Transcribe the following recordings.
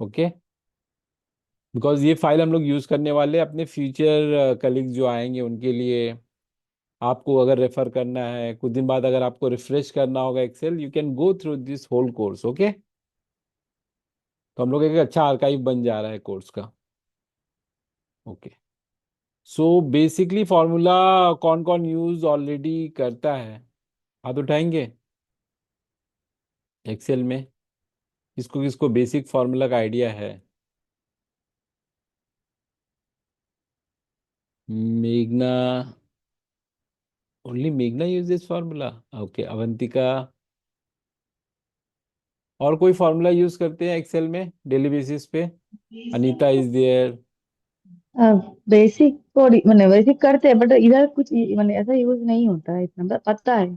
Okay, because ये file हम लोग यूज करने वाले हैं अपने फ्यूचर कलीग्स जो आएंगे उनके लिए। आपको अगर रेफर करना है कुछ दिन बाद, अगर आपको रिफ्रेश करना होगा Excel, you can go through this whole course. Okay, तो हम लोग एक अच्छा आर्काइव बन जा रहा है कोर्स का। ओके, सो बेसिकली फॉर्मूला कौन कौन यूज ऑलरेडी करता है, हाथ उठाएंगे एक्सेल में? किसको किसको बेसिक फॉर्मूला का आइडिया है? मेघना, ओनली मेघना यूजेस फार्मूला। ओके, अवंतिका, और कोई फार्मूला यूज करते हैं एक्सेल में डेली बेसिस पे? Anita is there. बेसिक को मैंने बेसिक करते हैं, बट इधर कुछ मैंने ऐसा यूज नहीं होता है इतना, पता है।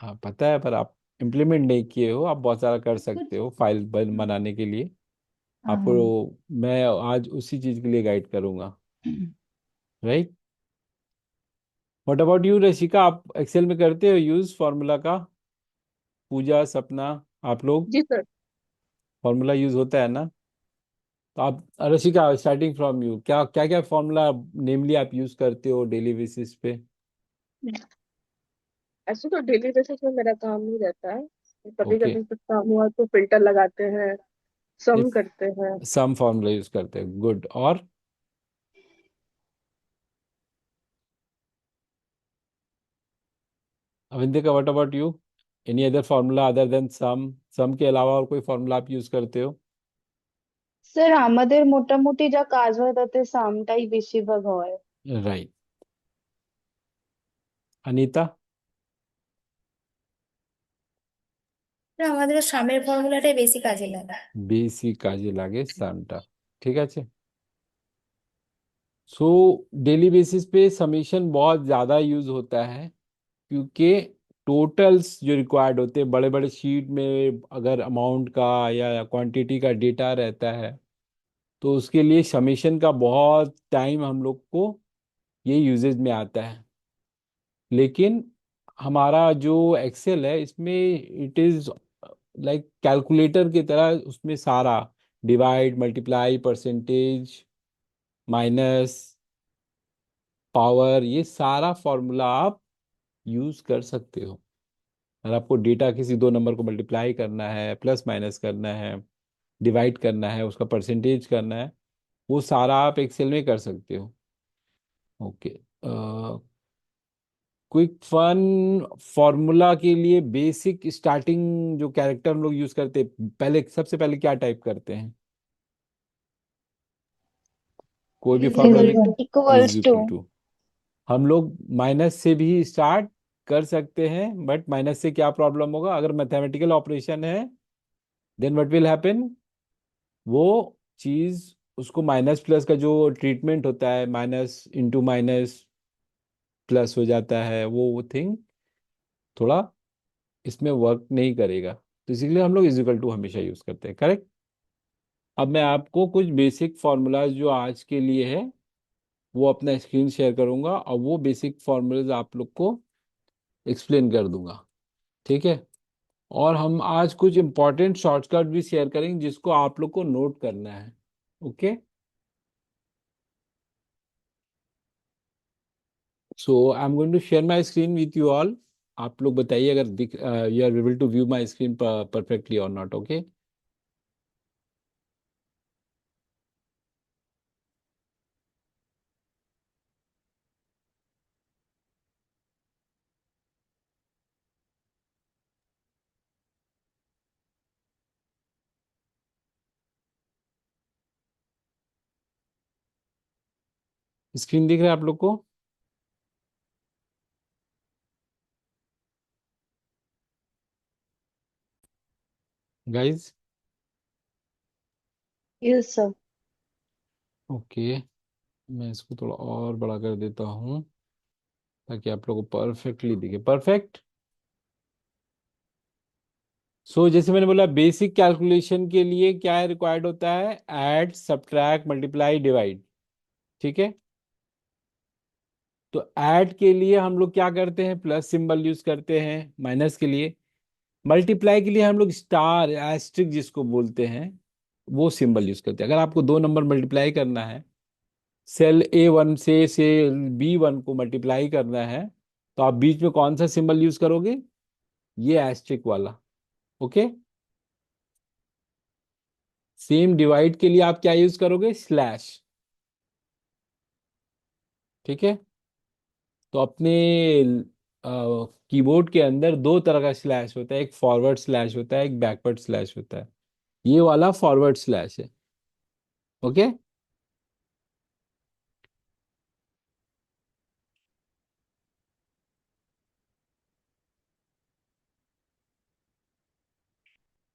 हाँ पता है, पर आप इम्प्लीमेंट नहीं किए हो। आप बहुत सारा कर सकते कुछ। हो फाइल बनाने के लिए। आपको हाँ। मैं आज उसी चीज के लिए गाइड करूंगा, right? What about you Rashika, आप एक्सेल में करते हो यूज फार्मूला का? पूजा, सपना, आप लोग जी सर। फार्मूला यूज होता है ना? तो आप रशिका, स्टार्टिंग फ्रॉम यू, क्या क्या क्या फॉर्मूला नेमली आप यूज करते हो डेली बेसिस पे? ऐसे तो डेली बेसिस में मेरा काम नहीं रहता है, कभी ओके, कभी कुछ काम हुआ तो फिल्टर लगाते हैं, सम इफ करते हैं। सम फॉर्मूला यूज करते हैं, गुड। और अविंदे what about you? Any other formula other than sum के अलावा और कोई फॉर्मूला आप यूज करते हो? স্যার আমাদের মোটামুটি যা কাজ হয় তাতে সামটাই বেশিরভাগ হয়। राइट। अनीता? আমাদের সামের ফর্মুলাটাই বেশি কাজে লাগে। বেশি কাজে লাগে সামটা, ঠিক আছে। सो डेली बेसिस पे समीशन बहुत ज़्यादा यूज होता है, क्योंकि टोटल्स जो रिक्वायर्ड होते हैं बड़े बड़े शीट में, अगर अमाउंट का या क्वांटिटी का डेटा रहता है, तो उसके लिए समीशन का बहुत टाइम हम लोग को ये यूजेज में आता है। लेकिन हमारा जो एक्सेल है इसमें इट इज लाइक कैलकुलेटर की तरह, उसमें सारा divide, multiply, percentage, minus, power, ये सारा फॉर्मूला आप यूज कर सकते हो। अगर आपको डेटा किसी दो नंबर को मल्टीप्लाई करना है, प्लस माइनस करना है, डिवाइड करना है, उसका परसेंटेज करना है, वो सारा आप एक्सेल में कर सकते हो। ओके, क्विक फन फॉर्मूला के लिए बेसिक स्टार्टिंग जो कैरेक्टर हम लोग यूज करते हैं, पहले सबसे पहले क्या टाइप करते हैं? कोई भी इज फॉर्मूला इक्वल लिख, to. Is equals to. Equal to. हम लोग माइनस से भी स्टार्ट कर सकते हैं, बट माइनस से क्या प्रॉब्लम होगा? अगर मैथमेटिकल ऑपरेशन है, देन व्हाट विल हैपन? वो चीज, उसको माइनस प्लस का जो ट्रीटमेंट होता है, माइनस इंटू माइनस प्लस हो जाता है, वो थिंग थोड़ा इसमें वर्क नहीं करेगा। तो इसीलिए हम लोग इजिकल टू हमेशा यूज करते हैं, करेक्ट? अब मैं आपको कुछ बेसिक फार्मूलाज जो आज के लिए है वो अपना स्क्रीन शेयर करूंगा, और वो बेसिक फार्मूलाज आप लोग को एक्सप्लेन कर दूंगा, ठीक है? और हम आज कुछ इंपॉर्टेंट शॉर्टकट भी शेयर करेंगे जिसको आप लोग को नोट करना है। Okay, so I am going to share my screen with you all. आप लोग बताइए अगर दिख, you are able to view my screen perfectly और नॉट। ओके, स्क्रीन दिख रहा है आप लोग को गाइज? Yes sir. ओके, मैं इसको थोड़ा और बड़ा कर देता हूँ ताकि आप लोग को परफेक्टली दिखे। परफेक्ट। जैसे मैंने बोला, बेसिक कैलकुलेशन के लिए क्या रिक्वायर्ड होता है? ऐड, सब्ट्रैक्ट, मल्टीप्लाई, डिवाइड, ठीक है? तो ऐड के लिए हम लोग क्या करते हैं? प्लस सिंबल यूज करते हैं। माइनस के लिए, मल्टीप्लाई के लिए हम लोग स्टार, एस्ट्रिक जिसको बोलते हैं, वो सिंबल यूज करते हैं। अगर आपको दो नंबर मल्टीप्लाई करना है, सेल A1 से सेल B1 को मल्टीप्लाई करना है, तो आप बीच में कौन सा सिंबल यूज करोगे? ये एस्ट्रिक वाला। ओके। सेम डिवाइड के लिए आप क्या यूज करोगे? स्लैश। ठीक है। तो अपने कीबोर्ड के अंदर दो तरह का स्लैश होता है, एक फॉरवर्ड स्लैश होता है, एक बैकवर्ड स्लैश होता है। ये वाला फॉरवर्ड स्लैश है। ओके।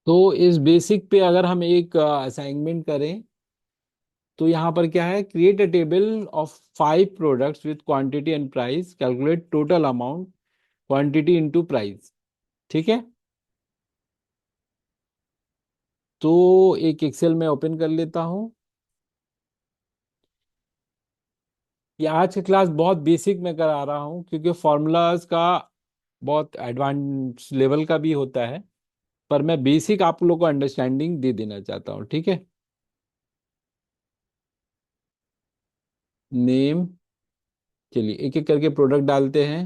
तो इस बेसिक पे अगर हम एक असाइनमेंट करें, तो यहाँ पर क्या है? Create a table of 5 products with quantity and price, calculate total amount, quantity into price. ठीक है। तो एक एक्सेल में ओपन कर लेता हूँ। ये आज की क्लास बहुत बेसिक में करा रहा हूँ, क्योंकि फॉर्मूलाज का बहुत एडवांस लेवल का भी होता है, पर मैं बेसिक आप लोगों को अंडरस्टैंडिंग दे देना चाहता हूँ। ठीक है। नेम, चलिए एक एक करके प्रोडक्ट डालते हैं।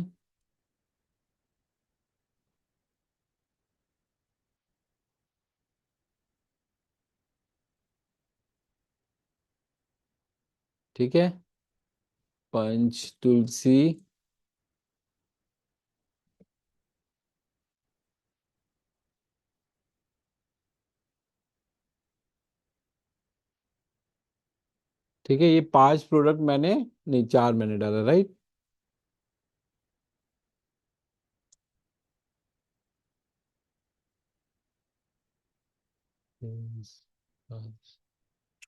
ठीक है। पंच तुलसी, ठीक है। ये 5 प्रोडक्ट मैंने, नहीं 4 मैंने डाला, राइट।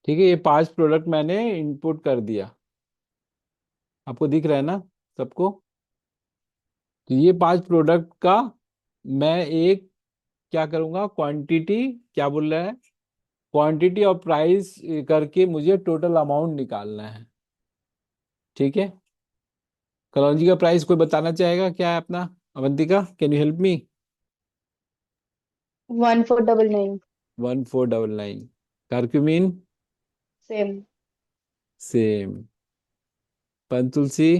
ठीक है, ये 5 प्रोडक्ट मैंने इनपुट कर दिया। आपको दिख रहा है ना सबको? तो ये 5 प्रोडक्ट का मैं एक क्या करूंगा? क्वांटिटी, क्या बोल रहा है? क्वांटिटी और प्राइस करके मुझे टोटल अमाउंट निकालना है। ठीक है। कलौंजी का प्राइस कोई बताना चाहेगा क्या है अपना? Avantika, can you help me? 1499। 1499। Curcumin? Same. Same. पंतुलसी?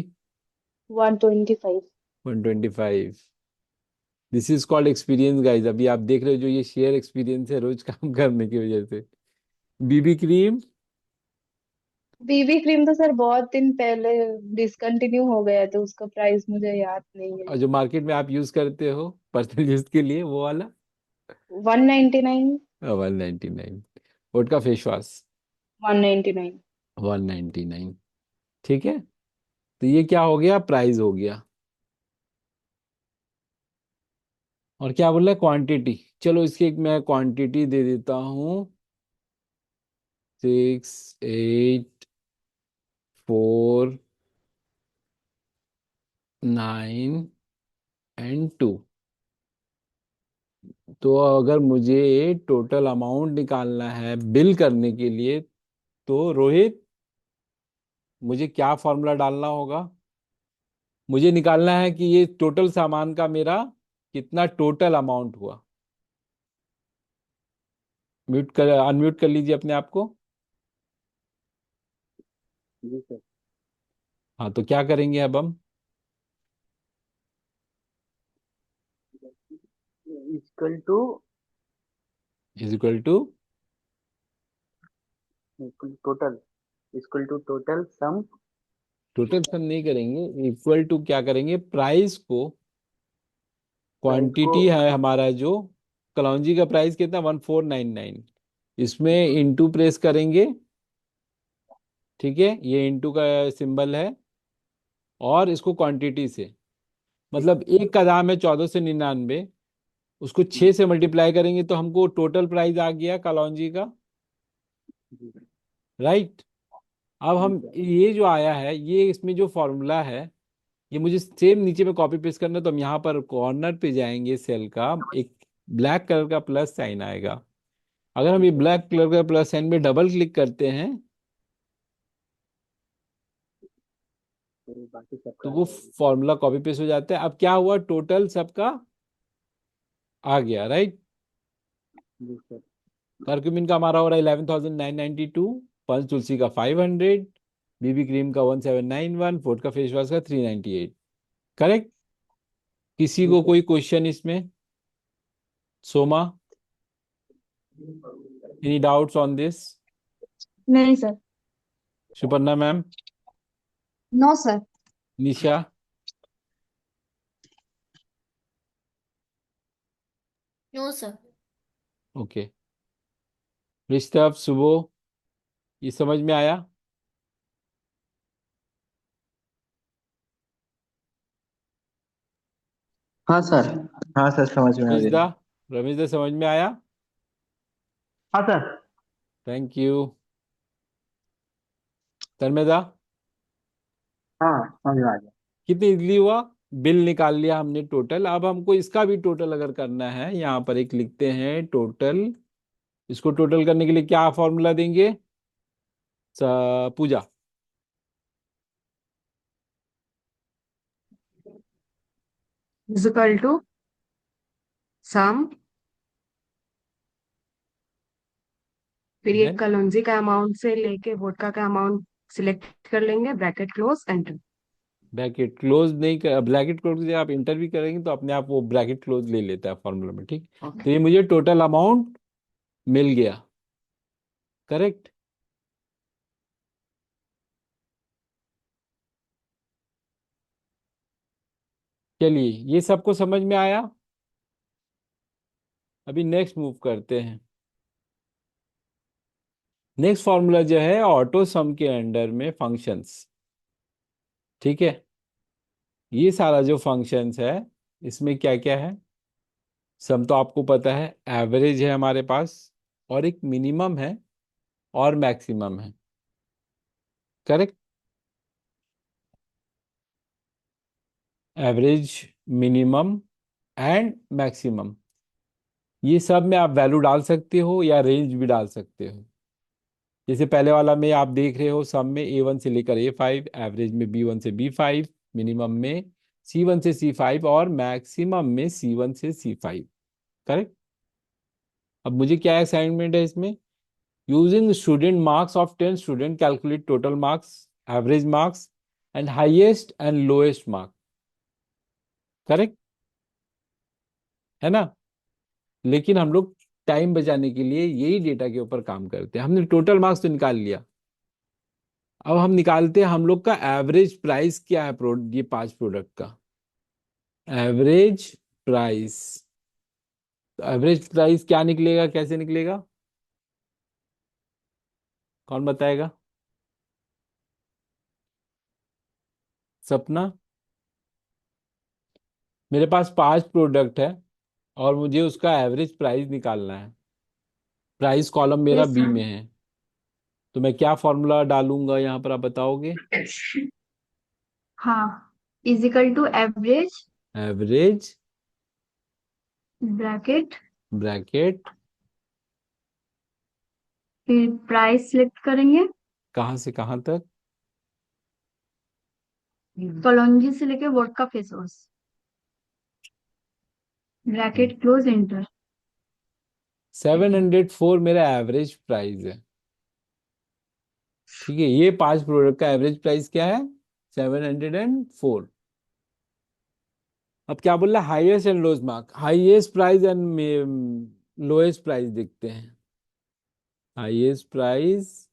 125। 125। This is called experience guys. अभी आप देख रहे हो जो ये शेयर एक्सपीरियंस है रोज काम करने की वजह से। BB cream? बीबी क्रीम तो सर बहुत दिन पहले डिसकंटिन्यू हो गया, तो उसका प्राइस मुझे याद नहीं है। और जो मार्केट में आप यूज करते हो पर्सनल यूज के लिए, वो वाला? 199। 199। वोट का फेस वॉश? 199। 199। ठीक है। तो ये क्या हो गया? प्राइस हो गया। और क्या बोल रहा है? क्वांटिटी। चलो इसकी एक मैं क्वांटिटी दे देता हूँ। 6, 8, 4, 9 एंड 2। तो अगर मुझे टोटल अमाउंट निकालना है बिल करने के लिए, तो रोहित मुझे क्या फॉर्मूला डालना होगा? मुझे निकालना है कि ये टोटल सामान का मेरा कितना टोटल अमाउंट हुआ। म्यूट कर, अनम्यूट कर लीजिए अपने आप को। जी सर। हाँ, तो क्या करेंगे अब हम? Equal to is equal to, total, equal to total sum. Total sum नहीं करेंगे, इक्वल टू क्या करेंगे? प्राइस को, प्राइस को क्वांटिटी है हमारा जो, कलौंजी का प्राइस कितना? 1499। इसमें इंटू प्रेस करेंगे। ठीक है, ये इंटू का सिंबल है। और इसको क्वांटिटी से, मतलब एक का दाम है 1499, उसको 6 से मल्टीप्लाई करेंगे तो हमको टोटल प्राइस आ गया कलौंजी का। जी राइट। अब जी हम सर। ये जो आया है, ये इसमें जो फॉर्मूला है, ये मुझे सेम नीचे में कॉपी पेस्ट करना है। तो हम यहाँ पर कॉर्नर पे जाएंगे, सेल का एक ब्लैक कलर का प्लस साइन आएगा। अगर हम जी ये सर। ब्लैक कलर का प्लस साइन में डबल क्लिक करते हैं, फिर बाकी तो सबका आ वो जाएगी। फॉर्मूला कॉपी पेस्ट हो जाता है। अब क्या हुआ? टोटल सबका आ गया, राइट। जी सर। करक्यूमिन का हमारा हो रहा है 11,992, पंच तुलसी का 500, बीबी क्रीम का 1791, फोर्ट का फेस वॉश का 398। करेक्ट। किसी को कोई क्वेश्चन इसमें? Soma, any doubts on this? नहीं sir. Suparna ma'am? No sir. Nisha? No sir. Okay. Rishabh, Subo, ये समझ में आया? हाँ सर। हाँ सर, समझ में आ रमेश दा? गया। रमेश दा, समझ में आया? हाँ सर। Thank you. तन्मयदा? हाँ, समझ में आ गया। कितनी इजली हुआ? बिल निकाल लिया हमने टोटल। अब हमको इसका भी टोटल अगर करना है, यहाँ पर एक लिखते हैं टोटल। इसको टोटल करने के लिए क्या फॉर्मूला देंगे? पूजा? इज इक्वल टू सम, फिर ये देन कलौंजी का अमाउंट से लेके वोडका का अमाउंट सिलेक्ट कर लेंगे, bracket close enter. Bracket close नहीं कर, ब्रैकेट क्लोज आप इंटर भी करेंगे तो अपने आप वो ब्रैकेट क्लोज ले लेता है फॉर्मूला में। ठीक। तो ये मुझे टोटल अमाउंट मिल गया। करेक्ट। चलिए, ये सबको समझ में आया? अभी नेक्स्ट मूव करते हैं। नेक्स्ट फॉर्मूला जो है ऑटो सम के अंडर में फंक्शंस। ठीक है। ये सारा जो फंक्शंस है, इसमें क्या क्या है? सम तो आपको पता है, एवरेज है हमारे पास, और एक मिनिमम है, और मैक्सिमम है। Correct. Average, minimum and maximum, ये सब में आप वैल्यू डाल सकते हो या रेंज भी डाल सकते हो। जैसे पहले वाला में आप देख रहे हो, सम में A1 से लेकर A5, एवरेज में B1 से B5, मिनिमम में C1 से C5, और मैक्सिमम में C1 से C5। करेक्ट। अब मुझे क्या असाइनमेंट है इसमें? Using student marks of 10 student, calculate total marks, average marks and highest and lowest mark. Correct है ना? लेकिन हम लोग टाइम बचाने के लिए यही डेटा के ऊपर काम करते हैं। हमने टोटल मार्क्स तो निकाल लिया। अब हम निकालते हैं हम लोग का एवरेज प्राइस क्या है ये 5 प्रोडक्ट का एवरेज प्राइस। तो एवरेज प्राइस क्या निकलेगा, कैसे निकलेगा? कौन बताएगा? सपना? मेरे पास 5 प्रोडक्ट है और मुझे उसका एवरेज प्राइस निकालना है। प्राइस कॉलम मेरा यस बी में है, तो मैं क्या फॉर्मूला डालूंगा यहाँ पर, आप बताओगे? सर। हाँ, is equal to average average bracket, bracket, फिर प्राइस सिलेक्ट करेंगे, कहाँ से कहाँ तक? कलौंजी से लेके vodka face wash, bracket close enter. 704 मेरा एवरेज प्राइस है। ठीक है, ये 5 प्रोडक्ट का एवरेज प्राइस क्या है? 704। अब क्या बोल रहा है? Highest and lowest mark. Highest price and lowest price देखते हैं। Highest price,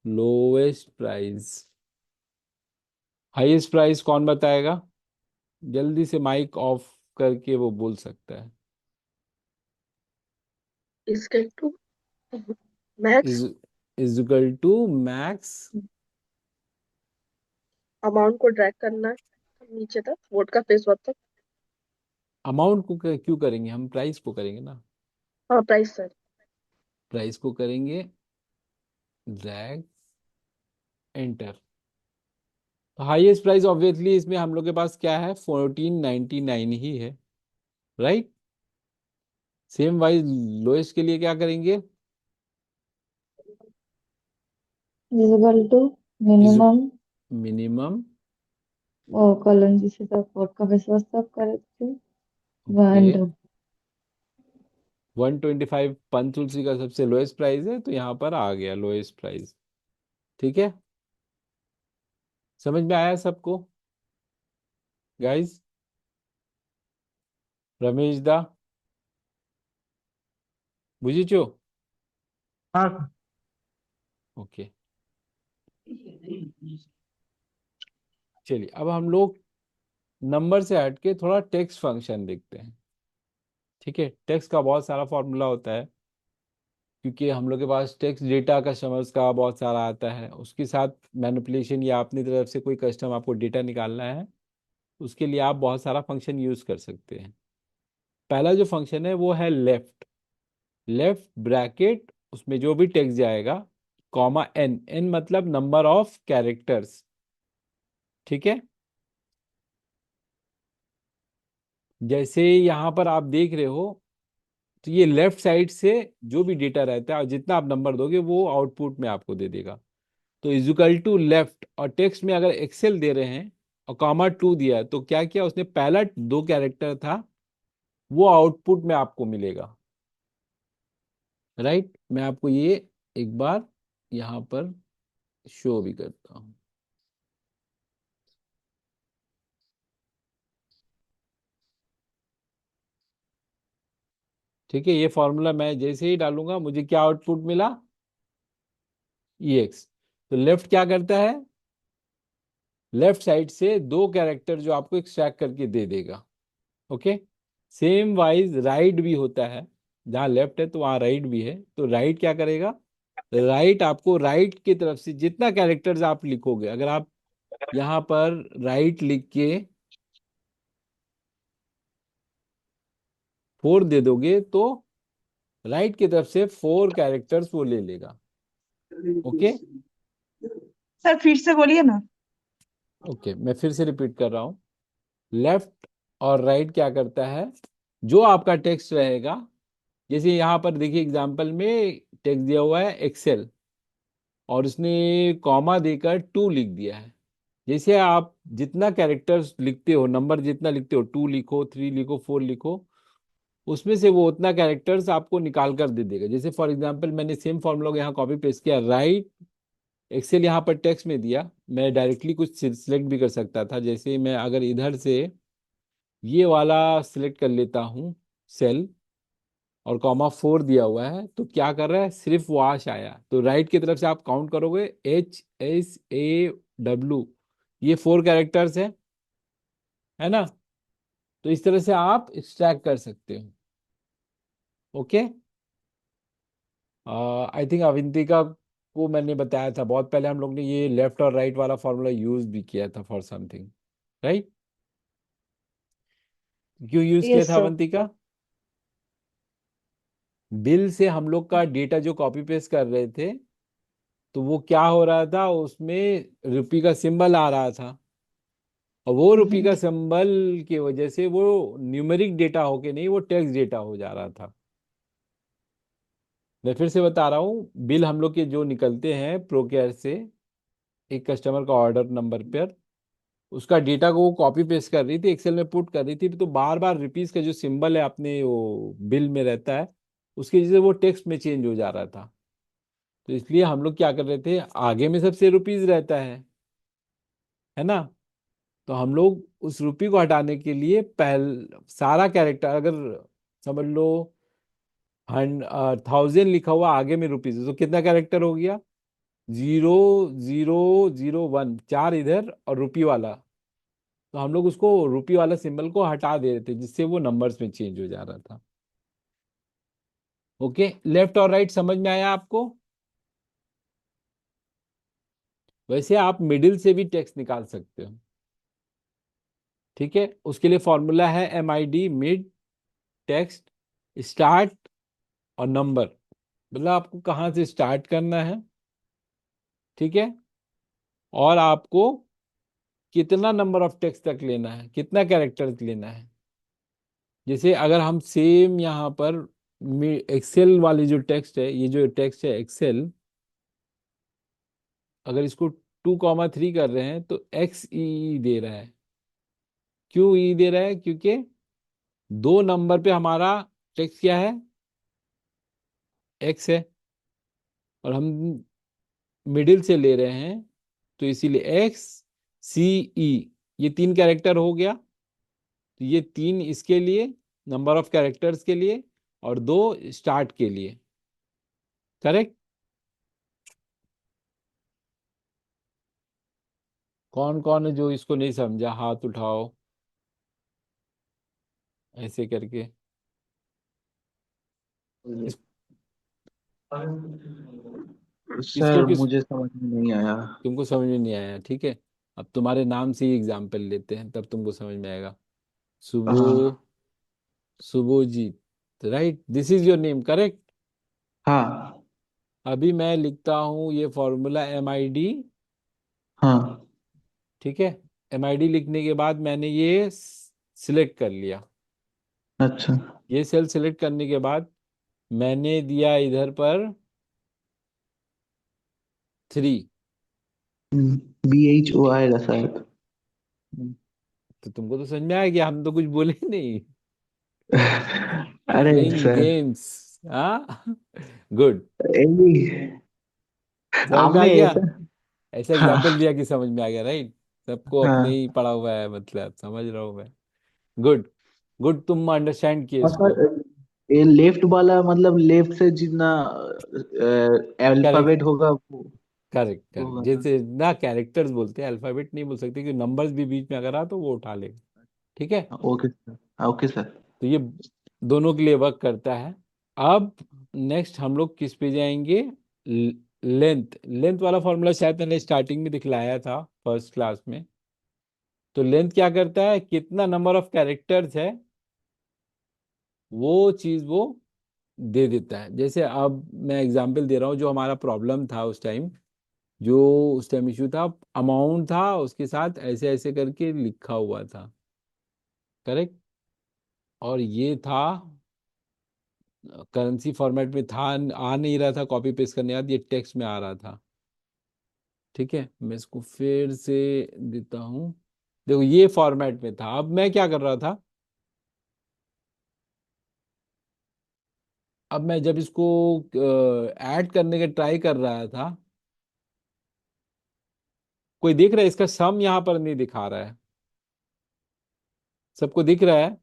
lowest price. Highest price कौन बताएगा? जल्दी से माइक ऑफ करके वो बोल सकता है। Equal to max, is is equal to max. Amount को ड्रैग करना है नीचे तक, वोट का फेस वॉश तक। अमाउंट को क्यों करेंगे, हम प्राइस को करेंगे ना। हाँ, प्राइस सर। प्राइस को करेंगे ड्रैग एंटर। तो हाईएस्ट प्राइस ऑब्वियसली इसमें हम लोग के पास क्या है? 1499 ही है। राइट। सेम वाइज लोएस्ट के लिए क्या करेंगे? Equal to is minimum, minimum. वो कॉलम से सब कोड का फेस वॉश सब करेक्ट ओके। एंटर। 125 पंचतुलसी का सबसे लोएस्ट प्राइस है, तो यहाँ पर आ गया लोएस्ट प्राइस। ठीक है, समझ में आया सबको गाइस? रमेश दा बुझिचो? हाँ ओके, चलिए अब हम लोग नंबर से हट के थोड़ा टेक्स्ट फंक्शन देखते हैं। ठीक है, टेक्स्ट का बहुत सारा फॉर्मूला होता है, क्योंकि हम लोग के पास टेक्स्ट डेटा कस्टमर्स का बहुत सारा आता है, उसके साथ मैनिपुलेशन या अपनी तरफ से कोई कस्टम आपको डेटा निकालना है, उसके लिए आप बहुत सारा फंक्शन यूज कर सकते हैं। पहला जो फंक्शन है वो है लेफ्ट। लेफ्ट ब्रैकेट, उसमें जो भी टेक्स्ट जाएगा, कॉमा एन, एन मतलब नंबर ऑफ कैरेक्टर्स। ठीक है, जैसे यहाँ पर आप देख रहे हो, तो ये लेफ्ट साइड से जो भी डेटा रहता है और जितना आप नंबर दोगे वो आउटपुट में आपको दे देगा। तो इजिकल टू लेफ्ट, और टेक्स्ट में अगर एक्सेल दे रहे हैं और कॉमा 2 दिया है, तो क्या किया उसने, पहला 2 कैरेक्टर था वो आउटपुट में आपको मिलेगा। राइट, मैं आपको ये एक बार यहाँ पर शो भी करता हूँ। ठीक है, ये फॉर्मूला मैं जैसे ही डालूंगा मुझे क्या आउटपुट मिला, EX। तो लेफ्ट क्या करता है, लेफ्ट साइड से 2 कैरेक्टर जो आपको एक्सट्रैक्ट करके दे देगा। ओके, सेम वाइज राइट भी होता है, जहाँ लेफ्ट है तो वहाँ राइट भी है। तो राइट क्या करेगा, राइट आपको राइट की तरफ से जितना कैरेक्टर्स आप लिखोगे, अगर आप यहाँ पर राइट लिख के 4 दे दोगे, तो राइट की तरफ से 4 कैरेक्टर्स वो ले लेगा। ओके, सर फिर से बोलिए ना। ओके, मैं फिर से रिपीट कर रहा हूँ। लेफ्ट और राइट क्या करता है, जो आपका टेक्स्ट रहेगा, जैसे यहाँ पर देखिए एग्जांपल में टेक्स्ट दिया हुआ है एक्सेल, और उसने कॉमा देकर 2 लिख दिया है। जैसे आप जितना कैरेक्टर्स लिखते हो, नंबर जितना लिखते हो, 2 लिखो, 3 लिखो, 4 लिखो, उसमें से वो उतना कैरेक्टर्स आपको निकाल कर दे देगा। जैसे फॉर एग्जांपल मैंने सेम फॉर्मूला को यहाँ कॉपी पेस्ट किया, राइट एक्सेल यहाँ पर टेक्स्ट में दिया, मैं डायरेक्टली कुछ सिलेक्ट भी कर सकता था। जैसे मैं अगर इधर से ये वाला सिलेक्ट कर लेता हूँ सेल, और कॉमा 4 दिया हुआ है, तो क्या कर रहा है, सिर्फ वॉश आया। तो राइट की तरफ से आप काउंट करोगे, HSAW, ये 4 कैरेक्टर्स है ना? तो इस तरह से आप एक्सट्रैक्ट कर सकते हो। ओके, आई थिंक अविंतिका को मैंने बताया था बहुत पहले, हम लोग ने ये लेफ्ट और राइट वाला फॉर्मूला यूज भी किया था फॉर समथिंग, राइट? क्यों यूज किया यस था सर। अवंतिका? बिल से हम लोग का डेटा जो कॉपी पेस्ट कर रहे थे, तो वो क्या हो रहा था, उसमें रुपी का सिंबल आ रहा था, और वो रुपी का सिंबल की वजह से वो न्यूमेरिक डेटा होके नहीं, वो टेक्स्ट डेटा हो जा रहा था। मैं फिर से बता रहा हूँ, बिल हम लोग के जो निकलते हैं प्रोकेयर से, एक कस्टमर का ऑर्डर नंबर पर, उसका डेटा को वो कॉपी पेस्ट कर रही थी, एक्सेल में पुट कर रही थी, तो बार बार रुपीस का जो सिंबल है अपने वो बिल में रहता है, उसकी वजह से वो टेक्स्ट में चेंज हो जा रहा था। तो इसलिए हम लोग क्या कर रहे थे, आगे में सबसे रुपीस रहता है ना? तो हम लोग उस रुपी को हटाने के लिए सारा कैरेक्टर, अगर समझ लो 1000 लिखा हुआ आगे में रुपीज, तो कितना कैरेक्टर हो गया, 0001, 4 इधर और रुपी वाला। तो हम लोग उसको रुपी वाला सिंबल को हटा दे रहे थे, जिससे वो नंबर्स में चेंज हो जा रहा था। ओके, लेफ्ट और राइट समझ में आया आपको? वैसे आप मिडिल से भी टेक्स्ट निकाल सकते हो। ठीक है, उसके लिए फॉर्मूला है MID, मिड टेक्स्ट स्टार्ट और नंबर, मतलब आपको कहाँ से स्टार्ट करना है। ठीक है, और आपको कितना नंबर ऑफ टेक्स्ट तक लेना है, कितना कैरेक्टर्स लेना है। जैसे अगर हम सेम यहाँ पर एक्सेल वाली जो टेक्स्ट है, ये जो टेक्स्ट है एक्सेल, अगर इसको 2,3 कर रहे हैं, तो XE दे रहा है। क्यों ई दे रहा है, क्योंकि 2 नंबर पे हमारा टेक्स्ट क्या है, एक्स है, और हम मिडिल से ले रहे हैं, तो इसीलिए एक्स सी ई, ये 3 कैरेक्टर हो गया। तो ये 3 इसके लिए, नंबर ऑफ कैरेक्टर्स के लिए, और 2 स्टार्ट के लिए। करेक्ट। कौन कौन है जो इसको नहीं समझा, हाथ उठाओ ऐसे करके। इस, इसको सर किस, मुझे समझ में नहीं आया। तुमको समझ में नहीं आया, ठीक है। अब तुम्हारे नाम से ही एग्जाम्पल लेते हैं, तब तुमको समझ में आएगा। सुबो, हाँ Subojit, right, this is your name, correct. हाँ अभी मैं लिखता हूं ये फॉर्मूला MID, हाँ। ठीक है। MID लिखने के बाद मैंने ये सिलेक्ट कर लिया। अच्छा। ये सेल सिलेक्ट करने के बाद मैंने दिया इधर पर 3। BHO आएगा शायद। तो तुमको तो समझ में आया कि हम तो कुछ बोले ही नहीं, अरे प्लेइंग सर, गेम्स। हाँ, गुड। ए, समझ में आ आपने गया। ऐसा। ऐसा एग्जाम्पल हाँ दिया कि समझ में आ गया, राइट। सबको अपने हाँ। ही पढ़ा हुआ है, मतलब समझ रहा हूँ मैं। गुड, गुड, तुम अंडरस्टैंड किए और इसको। सर ये लेफ्ट वाला मतलब लेफ्ट से जितना करेक्ट, अल्फाबेट होगा करेक्ट, वो करेक्ट। होगा। जैसे ना कैरेक्टर्स बोलते हैं, अल्फाबेट नहीं बोल सकते, क्योंकि नंबर्स भी बीच में अगर आ तो वो उठा लेगा, ठीक है। Okay sir, okay sir. तो ये दोनों के लिए वर्क करता है। अब नेक्स्ट हम लोग किस पे जाएंगे? लेंथ, लेंथ वाला फॉर्मूला शायद मैंने स्टार्टिंग में दिखलाया था फर्स्ट क्लास में। तो लेंथ क्या करता है, कितना नंबर ऑफ कैरेक्टर्स है वो चीज वो दे देता है। जैसे अब मैं एग्जांपल दे रहा हूँ, जो हमारा प्रॉब्लम था उस टाइम, जो उस टाइम इशू था, अमाउंट था उसके साथ ऐसे ऐसे करके लिखा हुआ था, करेक्ट। और ये था करेंसी फॉर्मेट में था, आ नहीं रहा था कॉपी पेस्ट करने के बाद, ये टेक्स्ट में आ रहा था, ठीक है। मैं इसको फिर से देता हूँ। देखो ये फॉर्मेट में था। अब मैं क्या कर रहा था, अब मैं जब इसको ऐड करने का ट्राई कर रहा था, कोई देख रहा है इसका सम यहाँ पर नहीं दिखा रहा है, सबको दिख रहा है।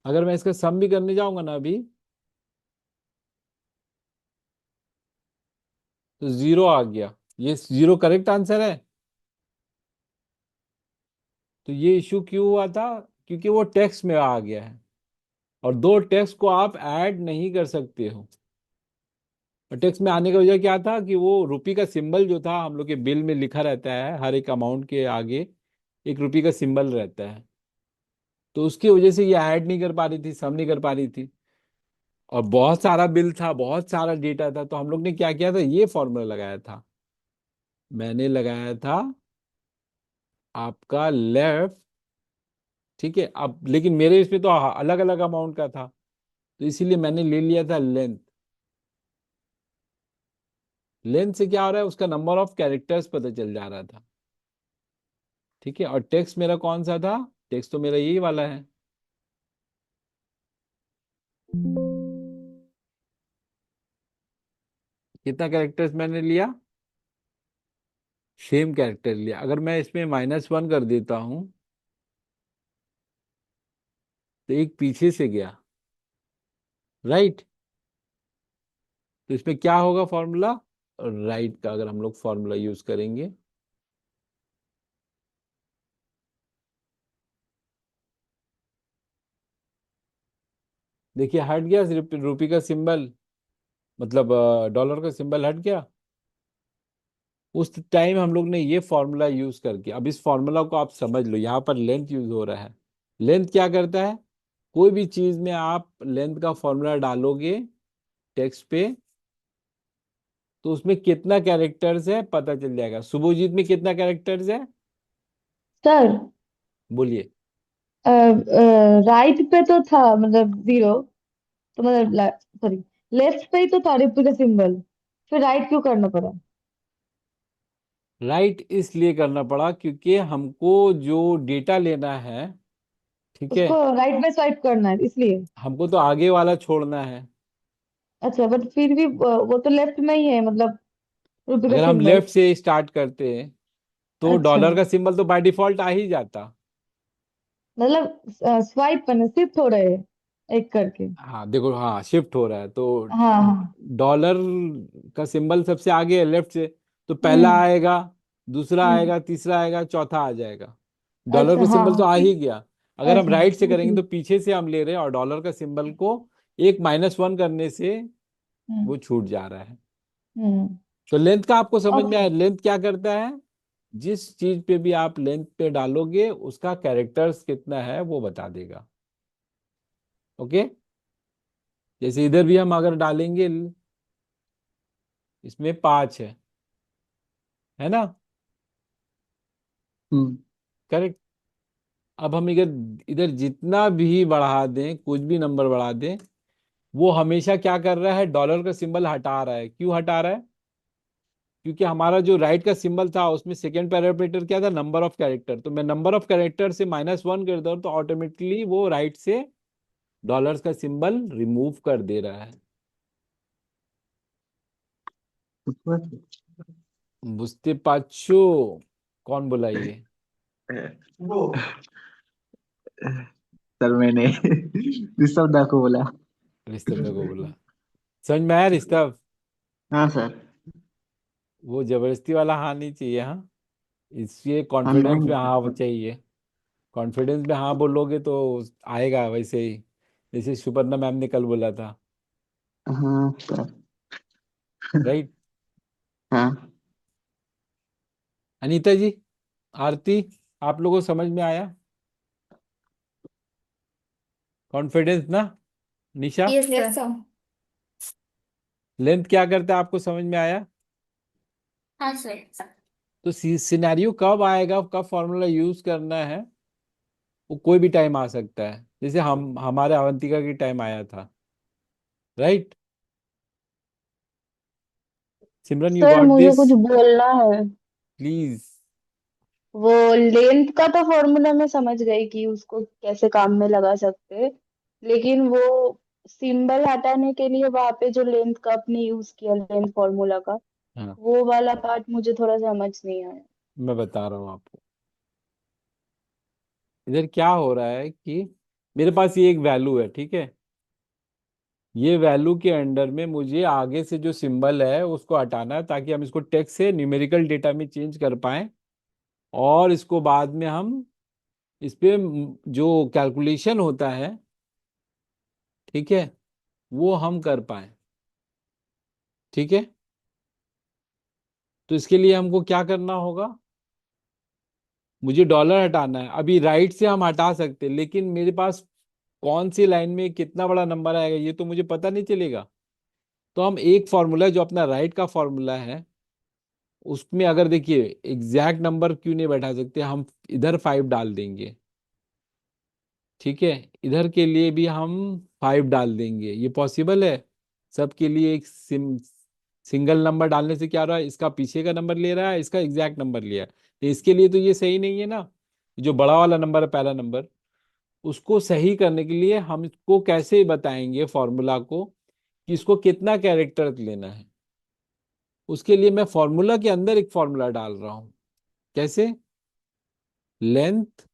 अगर मैं इसका सम भी करने जाऊंगा ना अभी, तो 0 आ गया। ये 0 करेक्ट आंसर है। तो ये इशू क्यों हुआ था? क्योंकि वो टेक्स्ट में आ गया है, और 2 टेक्स्ट को आप ऐड नहीं कर सकते हो। और टेक्स्ट में आने का वजह क्या था कि वो रुपी का सिंबल जो था, हम लोग के बिल में लिखा रहता है हर एक अमाउंट के आगे एक रुपी का सिंबल रहता है, तो उसकी वजह से ये ऐड नहीं कर पा रही थी, सम नहीं कर पा रही थी। और बहुत सारा बिल था, बहुत सारा डेटा था, तो हम लोग ने क्या किया था, ये फॉर्मूला लगाया था। मैंने लगाया था आपका लेफ्ट, ठीक है। अब लेकिन मेरे इसमें तो अलग अलग अमाउंट का था, तो इसीलिए मैंने ले लिया था लेंथ। लेंथ से क्या हो रहा है, उसका नंबर ऑफ कैरेक्टर्स पता चल जा रहा था, ठीक है। और टेक्स्ट मेरा कौन सा था? टेक्स्ट तो मेरा यही वाला है। कितना कैरेक्टर्स मैंने लिया? सेम कैरेक्टर लिया। अगर मैं इसमें -1 कर देता हूं, तो एक पीछे से गया, राइट। तो इसमें क्या होगा फॉर्मूला? राइट का अगर हम लोग फॉर्मूला यूज करेंगे, देखिए हट गया रुपी का सिंबल, मतलब डॉलर का सिंबल हट गया। उस टाइम हम लोग ने ये फॉर्मूला यूज करके, अब इस फॉर्मूला को आप समझ लो, यहाँ पर लेंथ यूज हो रहा है। लेंथ क्या करता है, कोई भी चीज में आप लेंथ का फॉर्मूला डालोगे टेक्स्ट पे, तो उसमें कितना कैरेक्टर्स है पता चल जाएगा। शुभजीत में कितना कैरेक्टर्स है? सर बोलिए। राइट पे तो था मतलब 0, तो मतलब सॉरी, लेफ्ट पे ही तो था रिप्पी का सिंबल, फिर राइट क्यों करना पड़ा? राइट इसलिए करना पड़ा क्योंकि हमको जो डेटा लेना है, ठीक है, उसको राइट में स्वाइप करना है इसलिए। हमको तो आगे वाला छोड़ना है। अच्छा, बट फिर भी वो तो लेफ्ट में ही है, मतलब रुपये का अगर हम सिंबल। लेफ्ट से स्टार्ट करते हैं तो अच्छा, डॉलर का सिंबल तो बाय डिफॉल्ट आ ही जाता। मतलब स्वाइप करना, शिफ्ट हो रहे हैं एक करके। हाँ देखो, हाँ शिफ्ट हो रहा है तो हाँ हाँ। डॉलर का सिंबल सबसे आगे है लेफ्ट से, तो पहला हम्म आएगा, दूसरा हम्म। आएगा, तीसरा आएगा, चौथा आ जाएगा। डॉलर अच्छा का हाँ सिंबल तो हाँ, आ ठीक। ही गया। अगर हम अच्छा, राइट से करेंगे तो इसलिए। पीछे से हम ले रहे हैं, और डॉलर का सिंबल को एक -1 करने से हम्म वो छूट जा रहा है। हम्म। तो लेंथ का आपको समझ में ओके। आया, लेंथ क्या करता है? जिस चीज पे भी आप लेंथ पे डालोगे उसका कैरेक्टर्स कितना है वो बता देगा। ओके, जैसे इधर भी हम अगर डालेंगे, इसमें 5 है ना? हम्म। करेक्ट। अब हम इधर इधर जितना भी बढ़ा दें, कुछ भी नंबर बढ़ा दें, वो हमेशा क्या कर रहा है? डॉलर का सिंबल हटा रहा है। क्यों हटा रहा है? क्योंकि हमारा जो राइट का सिंबल था उसमें सेकेंड पैरामीटर क्या था? Number of character. तो मैं नंबर ऑफ कैरेक्टर से -1 कर दूं तो ऑटोमेटिकली वो राइट से डॉलर्स का सिंबल रिमूव कर दे रहा है। बुझते पाचो? कौन बोला ये? सर मैंने ऋषभ दा को बोला। रिश्तव को बोला? समझ में आया रिश्तव? हाँ सर। वो जबरदस्ती वाला हाँ नहीं चाहिए, हाँ। इसलिए हाँ कॉन्फिडेंस में हाँ नहीं। चाहिए। कॉन्फिडेंस में हाँ बोलोगे तो आएगा वैसे ही, जैसे सुपर्णा मैम ने कल बोला था। हाँ सर। राइट। हाँ अनीता जी, आरती, आप लोगों को समझ में आया? कॉन्फिडेंस ना? निशा, यस सर। लेंथ क्या करता है आपको समझ में आया? हाँ सर। तो सिनेरियो कब आएगा, कब फॉर्मूला यूज करना है, वो कोई भी टाइम आ सकता है। जैसे हम हमारे अवंतिका की टाइम आया था। Right. Simran, you sir got मुझे दिस? कुछ बोलना है। प्लीज। वो लेंथ का तो फॉर्मूला मैं समझ गई कि उसको कैसे काम में लगा सकते हैं, लेकिन वो सिंबल हटाने के लिए वहां पे जो लेंथ का आपने यूज किया, लेंथ फॉर्मूला का, हाँ, वो वाला पार्ट मुझे थोड़ा समझ नहीं आया। मैं बता रहा हूँ आपको। इधर क्या हो रहा है कि मेरे पास ये एक वैल्यू है, ठीक है। ये वैल्यू के अंडर में मुझे आगे से जो सिंबल है उसको हटाना है, ताकि हम इसको टेक्स्ट से न्यूमेरिकल डेटा में चेंज कर पाएं, और इसको बाद में हम इस पे जो कैलकुलेशन होता है, ठीक है, वो हम कर पाए। ठीक है। तो इसके लिए हमको क्या करना होगा? मुझे डॉलर हटाना है। अभी राइट से हम हटा सकते हैं, लेकिन मेरे पास कौन सी लाइन में कितना बड़ा नंबर आएगा ये तो मुझे पता नहीं चलेगा। तो हम एक फॉर्मूला जो अपना राइट का फॉर्मूला है, उसमें अगर देखिए एग्जैक्ट नंबर क्यों नहीं बैठा सकते, हम इधर 5 डाल देंगे। ठीक है, इधर के लिए भी हम 5 डाल देंगे। ये पॉसिबल है। सबके लिए एक सिंगल नंबर डालने से क्या हो रहा है? इसका पीछे का नंबर ले रहा है, इसका एग्जैक्ट नंबर लिया है। तो इसके लिए तो ये सही नहीं है ना। जो बड़ा वाला नंबर है, पहला नंबर, उसको सही करने के लिए हम इसको कैसे बताएंगे फॉर्मूला को कि इसको कितना कैरेक्टर लेना है? उसके लिए मैं फॉर्मूला के अंदर एक फॉर्मूला डाल रहा हूं। कैसे? लेंथ,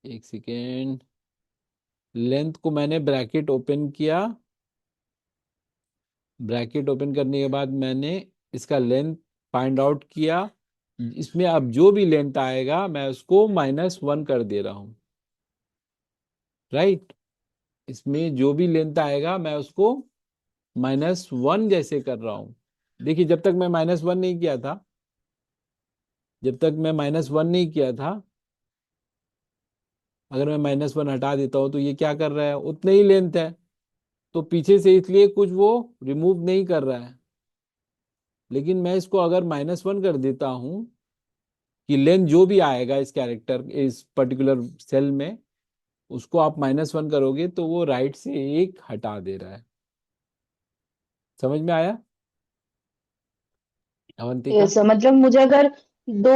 एक सेकेंड, लेंथ को मैंने ब्रैकेट ओपन किया। ब्रैकेट ओपन करने के बाद मैंने इसका लेंथ फाइंड आउट किया। इसमें अब जो भी लेंथ आएगा मैं उसको -1 कर दे रहा हूं। राइट। इसमें जो भी लेंथ आएगा मैं उसको -1 जैसे कर रहा हूं। देखिए, जब तक मैं -1 नहीं किया था, जब तक मैं -1 नहीं किया था, अगर मैं -1 हटा देता हूं तो ये क्या कर रहा है? उतने ही लेंथ है। तो पीछे से इसलिए कुछ वो रिमूव नहीं कर रहा है। लेकिन मैं इसको अगर -1 कर देता हूं, कि लेंथ जो भी आएगा इस कैरेक्टर, इस पर्टिकुलर सेल में, उसको आप -1 करोगे तो वो राइट से एक हटा दे रहा है। समझ में आया, अवंतिका? यस, मतलब मुझे अगर दो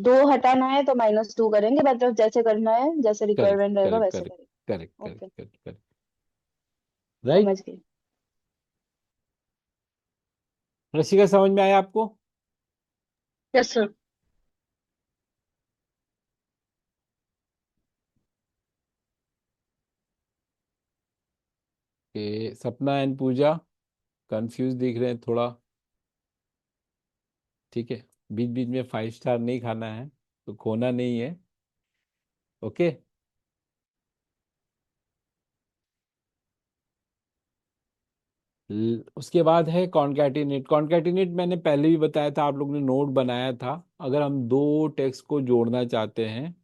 दो हटाना है तो -2 करेंगे, मतलब जैसे करना है, जैसे करेक्ट रिक्वायरमेंट रहेगा करेक्ट वैसे करेक्ट करेंगे। Correct correct okay, correct correct. Right. समझ गई। रशिका, समझ में आया आपको? Yes sir. कि सपना एंड पूजा कंफ्यूज दिख रहे हैं थोड़ा। ठीक है, बीच बीच में 5 स्टार नहीं खाना है, तो खोना नहीं है। ओके। उसके बाद है कॉन्कैटिनेट। कॉन्कैटिनेट मैंने पहले भी बताया था, आप लोग ने नोट बनाया था। अगर हम दो टेक्स्ट को जोड़ना चाहते हैं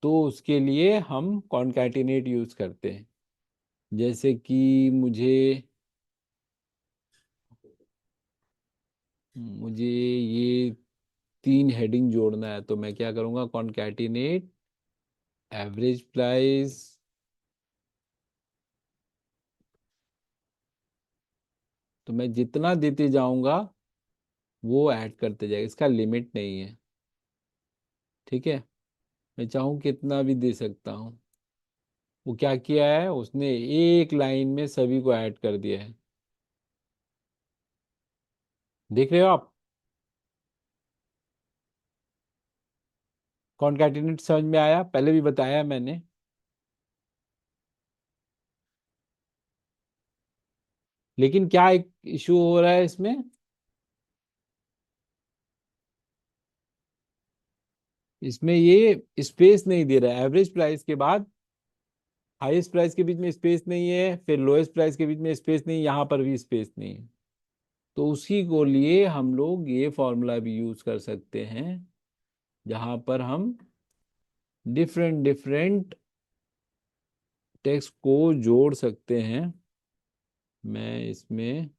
तो उसके लिए हम कॉन्कैटिनेट यूज करते हैं। जैसे कि मुझे ये 3 हेडिंग जोड़ना है, तो मैं क्या करूँगा, कॉन्कैटिनेट एवरेज प्राइस, तो मैं जितना देते जाऊंगा वो ऐड करते जाएगा, इसका लिमिट नहीं है। ठीक है, मैं चाहूँ कितना भी दे सकता हूँ। वो क्या किया है, उसने एक लाइन में सभी को ऐड कर दिया है। देख रहे हो आप? कॉन्कैटिनेट समझ में आया? पहले भी बताया मैंने। लेकिन क्या एक इशू हो रहा है इसमें, इसमें ये स्पेस नहीं दे रहा है। एवरेज प्राइस के बाद हाईएस्ट प्राइस के बीच में स्पेस नहीं है, फिर लोएस्ट प्राइस के बीच में स्पेस नहीं, यहाँ पर भी स्पेस नहीं है। तो उसी को लिए हम लोग ये फॉर्मूला भी यूज कर सकते हैं, जहां पर हम डिफरेंट डिफरेंट टेक्स्ट को जोड़ सकते हैं। मैं इसमें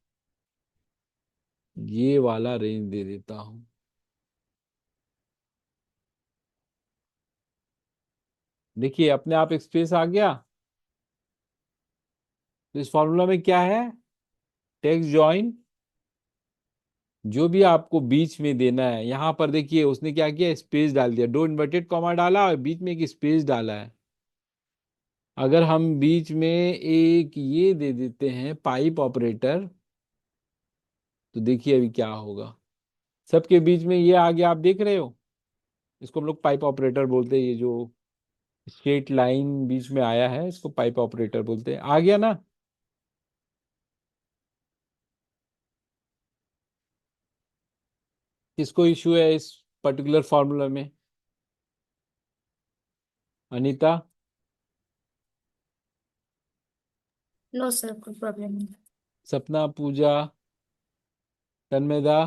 ये वाला रेंज दे देता हूं। देखिए, अपने आप एक स्पेस आ गया। तो इस फॉर्मूला में क्या है, टेक्स्ट जॉइन, जो भी आपको बीच में देना है, यहां पर देखिए उसने क्या किया, स्पेस डाल दिया, दो इन्वर्टेड कॉमा डाला और बीच में एक स्पेस डाला है। अगर हम बीच में एक ये दे देते हैं पाइप ऑपरेटर, तो देखिए अभी क्या होगा। सबके बीच में ये आ गया, आप देख रहे हो, इसको हम लोग पाइप ऑपरेटर बोलते हैं। ये जो स्ट्रेट लाइन बीच में आया है, इसको पाइप ऑपरेटर बोलते हैं। आ गया ना? किसको इशू है इस पर्टिकुलर फॉर्मूला में? अनीता? नो सर, कोई प्रॉब्लम नहीं। सपना? पूजा? तन्मेदा?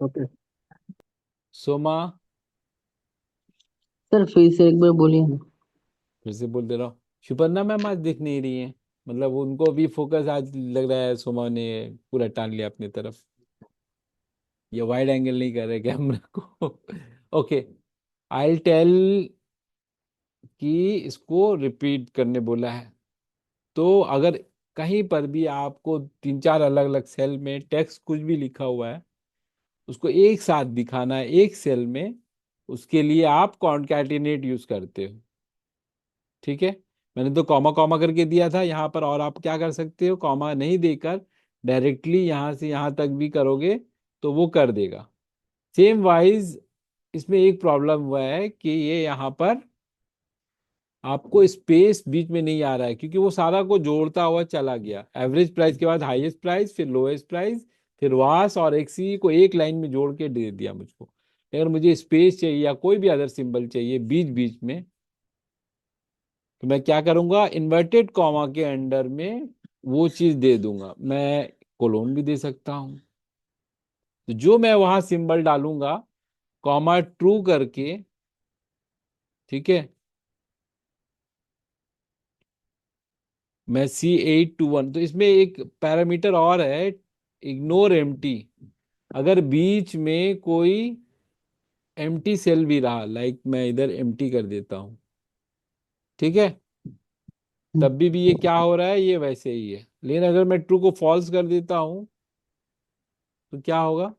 ओके सोमा? सर, फिर से एक बार बोलिए ना। फिर से बोल दे रहा हूँ। सुपर्णा मैम आज दिख नहीं रही है, मतलब उनको भी फोकस आज लग रहा है सोमा ने पूरा टान लिया अपनी तरफ। ये वाइड एंगल नहीं कर रहे कैमरा को। ओके, आई टेल कि इसको रिपीट करने बोला है। तो अगर कहीं पर भी आपको 3 4 अलग अलग सेल में टेक्स्ट कुछ भी लिखा हुआ है, उसको एक साथ दिखाना है एक सेल में, उसके लिए आप कॉन्कैटिनेट यूज करते हो। ठीक है, मैंने तो कॉमा कॉमा करके दिया था यहाँ पर, और आप क्या कर सकते हो, कॉमा नहीं देकर डायरेक्टली यहाँ से यहाँ तक भी करोगे तो वो कर देगा। सेम वाइज इसमें एक प्रॉब्लम हुआ है कि ये यहाँ पर आपको स्पेस बीच में नहीं आ रहा है, क्योंकि वो सारा को जोड़ता हुआ चला गया। एवरेज प्राइस के बाद हाईएस्ट प्राइस, फिर लोएस्ट प्राइस, फिर वास और एक्सी को एक लाइन में जोड़ के दे दिया मुझको। अगर मुझे स्पेस चाहिए या कोई भी अदर सिंबल चाहिए बीच बीच में, तो मैं क्या करूंगा, इन्वर्टेड कॉमा के अंडर में वो चीज दे दूंगा। मैं कोलोन भी दे सकता हूं। तो जो मैं वहां सिंबल डालूंगा, कॉमा ट्रू करके, ठीक है, मैं C821, तो इसमें एक पैरामीटर और है, इग्नोर एम्प्टी। अगर बीच में कोई एम्प्टी सेल भी रहा, लाइक मैं इधर एम्प्टी कर देता हूं, ठीक है, तब भी ये क्या हो रहा है, ये वैसे ही है। लेकिन अगर मैं ट्रू को फॉल्स कर देता हूं, तो क्या होगा,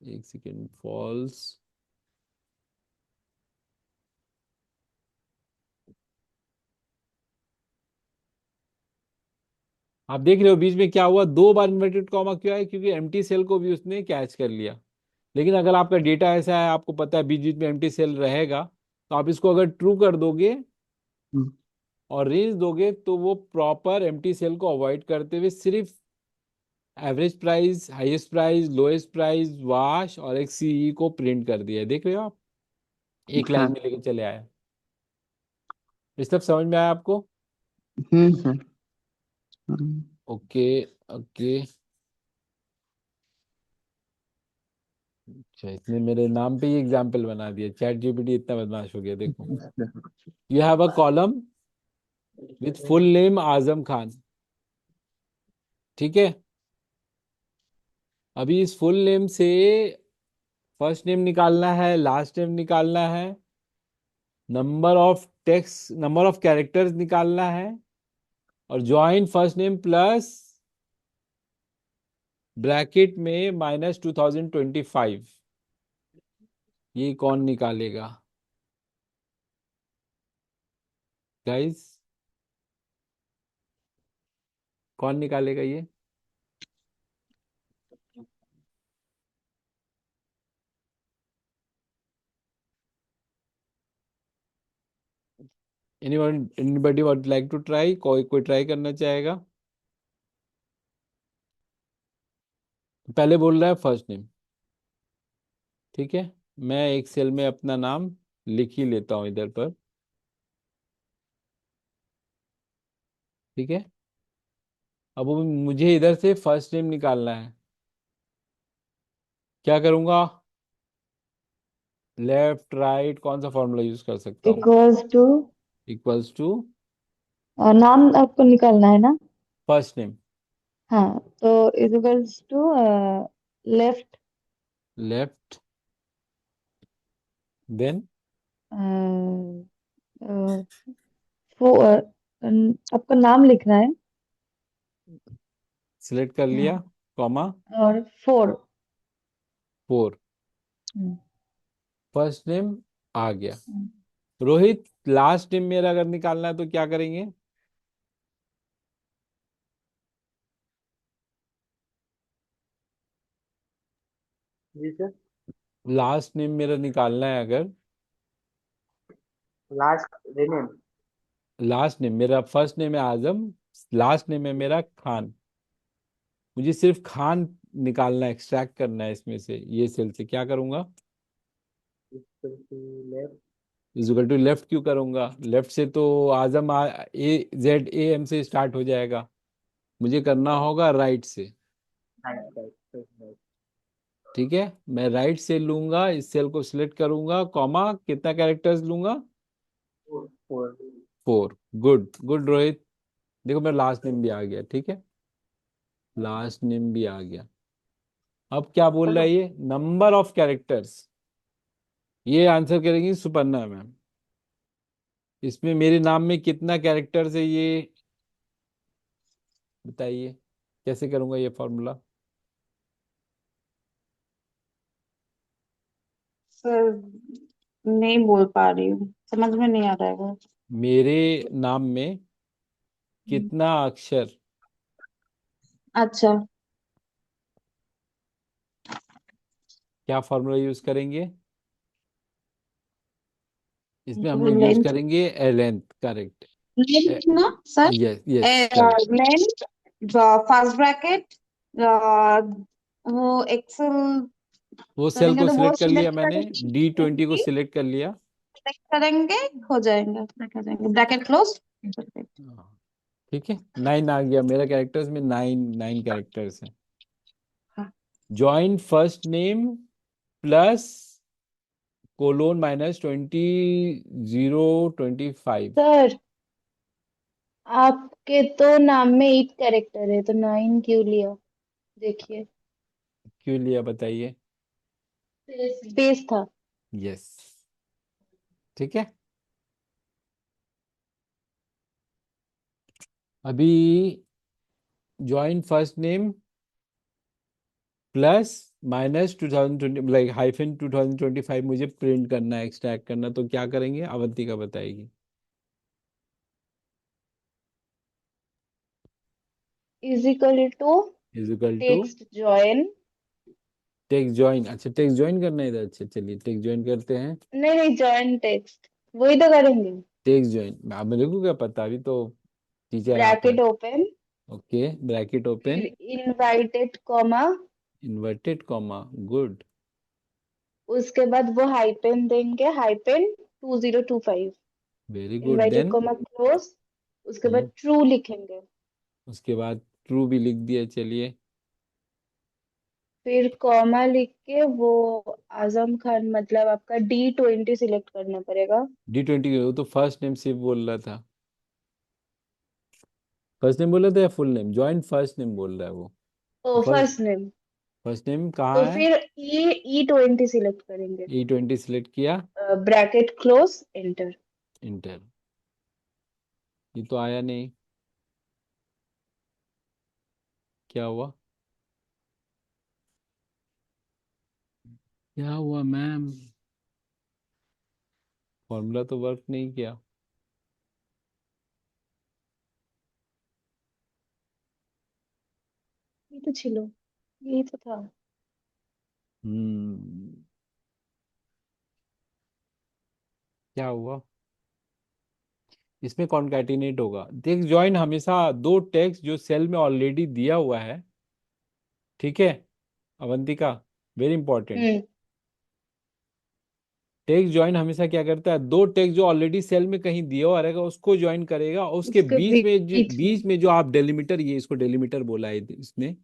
एक सेकेंड, फॉल्स। आप देख रहे हो बीच में क्या हुआ, 2 बार इन्वर्टेड कॉमा क्यों आया, क्योंकि एम्प्टी सेल को भी उसने कैच कर लिया। लेकिन अगर आपका डेटा ऐसा है, आपको पता है बीच बीच में एम्प्टी सेल रहेगा, तो आप इसको अगर ट्रू कर दोगे हम्म, और रेंज दोगे, तो वो प्रॉपर एम्प्टी सेल को अवॉइड करते हुए सिर्फ average price, highest price, lowest price, wash और एक सीई को प्रिंट कर दिया है। देख रहे हो आप, एक लाइन हाँ। में लेके चले आया। इस सब समझ में आया आपको? सर। ओके। ओके। अच्छा, इसने मेरे नाम पे ही एग्जाम्पल बना दिया, चैट जीपीटी इतना बदमाश हो गया, देखो। You have a column with full name Azam Khan, ठीक है। अभी इस फुल नेम से फर्स्ट नेम निकालना है, लास्ट नेम निकालना है, नंबर ऑफ कैरेक्टर्स निकालना है, और join first name plus bracket में -2025, ये कौन निकालेगा गाइस? कौन निकालेगा ये? Anybody would like to try? कोई कोई ट्राई करना चाहेगा? पहले बोल रहा है फर्स्ट नेम, ठीक है। मैं एक सेल में अपना नाम लिख ही लेता हूं इधर पर, ठीक है। अब वो मुझे इधर से फर्स्ट नेम निकालना है, क्या करूंगा? लेफ्ट राइट कौन सा फॉर्मूला यूज कर सकता हूँ? इक्वल्स टू, इक्वल्स टू नाम आपको निकालना है ना? फर्स्ट नेम, हाँ, तो equals to left, left, then आपका नाम लिखना है। सिलेक्ट कर लिया, हाँ, कॉमा, और 4। 4, हम्म, फर्स्ट नेम आ गया। हम्म। रोहित, लास्ट नेम मेरा अगर निकालना है तो क्या करेंगे? जी सर। लास्ट नेम मेरा निकालना है अगर, लास्ट रिनेम। लास्ट नेम मेरा, फर्स्ट नेम है आजम, लास्ट नेम है मेरा खान, मुझे सिर्फ खान निकालना है, एक्सट्रैक्ट करना है इसमें से, ये सेल से क्या करूंगा? लेफ्ट। इक्वल टू लेफ्ट क्यों करूंगा? लेफ्ट से तो आजम AZAM से स्टार्ट हो जाएगा, मुझे करना होगा राइट से, राइट राइट राइट। ठीक है। मैं राइट से लूंगा, इस सेल को सिलेक्ट करूंगा, कॉमा, कितना कैरेक्टर्स लूंगा? 4। 4। Good good Rohit. देखो मेरा लास्ट नेम भी आ गया, ठीक है, लास्ट नेम भी आ गया। अब क्या बोल रहा है ये? नंबर ऑफ कैरेक्टर्स, ये आंसर करेंगी सुपर्णा मैम। इसमें मेरे नाम में कितना कैरेक्टर्स है ये बताइए, कैसे करूंगा ये फॉर्मूला? सर नहीं बोल पा रही हूँ, समझ में नहीं आ रहा है वो। मेरे नाम में कितना अक्षर, अच्छा। क्या फॉर्मूला यूज करेंगे? इसमें हम लोग यूज लेंथ, करेंगे लेंथ, करेक्ट। लेंथ ना sir? Yes yes correct. Length, first bracket, वो एक्सेल वो सेल करेंगे को तो वो सिलेक्ट कर लिया सिलेक्ट मैंने, करेंगे, D20 को सिलेक्ट कर लिया। सिलेक्ट करेंगे, हो जाएंगे, ब्रैकेट क्लोज। हाँ, ठीक है, 9 आ गया मेरा कैरेक्टर्स में, 9 कैरेक्टर्स हैं। Join first name plus colon -20 025। Sir, आपके तो नाम में 8 कैरेक्टर है, तो 9 क्यों लिया? देखिए, क्यों लिया बताइए? स्पेस था। यस, ठीक है। अभी join first name plus minus 2020 like hyphen 2025 मुझे प्रिंट करना है, एक्सट्रैक्ट करना, तो क्या करेंगे अवंतिका बताएगी। Is equal to is equal to text join. Text join, अच्छा टेक्स्ट ज्वाइन करना है इधर, अच्छा चलिए टेक्स्ट ज्वाइन करते हैं। नहीं नहीं, जॉइन टेक्स्ट वही तो करेंगे। टेक्स्ट ज्वाइन, अब मेरे को क्या पता, अभी तो टीचर आप है। ब्रैकेट ओपन, ओके ब्रैकेट फिर open, invited comma, inverted comma, good, उसके बाद वो हाइपेन देंगे, hyphen 2025, very good, invited then comma close, उसके बाद ट्रू लिखेंगे। उसके बाद ट्रू भी लिख दिया, चलिए। फिर कॉमा लिख के वो आजम खान मतलब आपका D20 सिलेक्ट करना पड़ेगा। D20, वो तो फर्स्ट नेम सिर्फ बोल रहा था, फर्स्ट नेम बोल रहा था या full name, joint first name बोल रहा है वो। Oh first, first name. First name तो कहाँ है। फिर E20 सिलेक्ट करेंगे, E20 सिलेक्ट किया, ब्रैकेट क्लोज, एंटर। इंटर, ये तो आया नहीं, क्या हुआ, क्या हुआ मैम, फॉर्मूला तो वर्क नहीं किया। ये तो छिलो, यही तो था। हम्म, क्या हुआ, इसमें कॉन्कैटिनेट होगा, देख ज्वाइन हमेशा दो टेक्स्ट जो सेल में ऑलरेडी दिया हुआ है, ठीक है अवंतिका, वेरी इंपॉर्टेंट। हम्म। टेक्स्ट ज्वाइन हमेशा क्या करता है, दो टेक्स्ट जो ऑलरेडी सेल में कहीं दिया हुआ रहेगा उसको ज्वाइन करेगा, और उसके उसके बीच में। बीच में जो आप डेलिमीटर, ये इसको डेलिमीटर बोला है इसने,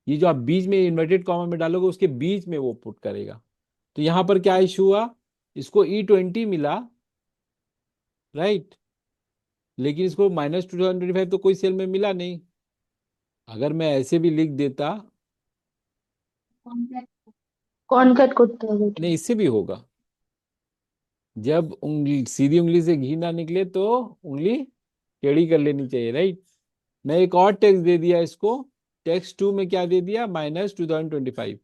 ये जो आप बीच में इन्वर्टेड कॉमा में डालोगे उसके बीच में वो पुट करेगा। तो यहाँ पर क्या इशू हुआ, इसको E20 मिला, राइट, लेकिन इसको -2025 तो कोई सेल में मिला नहीं। अगर मैं ऐसे भी लिख देता, कॉन्कैट करते हो बेटा। नहीं इससे भी होगा, जब उंगली सीधी उंगली से घी ना निकले तो उंगली टेढ़ी कर लेनी चाहिए, राइट। मैं एक और टेक्स्ट दे दिया इसको, टेक्स्ट 2 में क्या दे दिया, -2025,